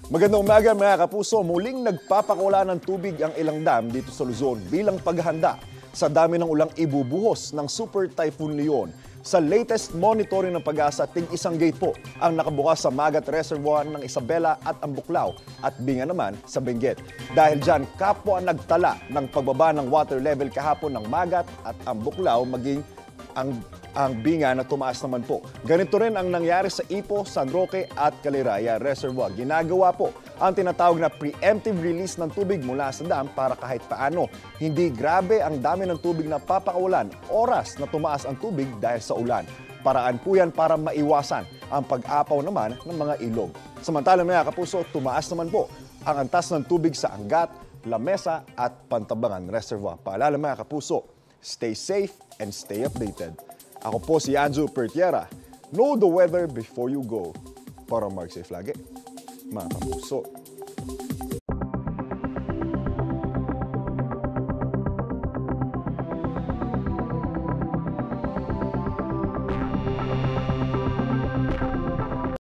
Magandang umaga mga kapuso, muling nagpapakawala ng tubig ang ilang dam dito sa Luzon bilang paghahanda sa dami ng ulang ibubuhos ng Super Typhoon Leon. Sa latest monitoring ng Pag-asa, tig-isang gate po ang nakabukas sa Magat Reservoir ng Isabela at Ambuklao at Binga naman sa Benguet. Dahil dyan, kapwa nagtala ng pagbaba ng water level kahapon ng Magat at Ambuklao maging ang Binga na tumaas naman po. Ganito rin ang nangyari sa Ipo, San Roque at Caliraya Reservoir. Ginagawa po ang tinatawag na preemptive release ng tubig mula sa dam para kahit paano hindi grabe ang dami ng tubig na papakawalan oras na tumaas ang tubig dahil sa ulan. Paraan po yan para maiwasan ang pag-apaw naman ng mga ilog. Samantala mga kapuso, tumaas naman po ang antas ng tubig sa Angat, Lamesa at Pantabangan Reservoir. Paalala mga kapuso, stay safe and stay updated. Ako po si Anjo Pertiera. Know the weather before you go. Para mag-safe lagi, mga kapuso.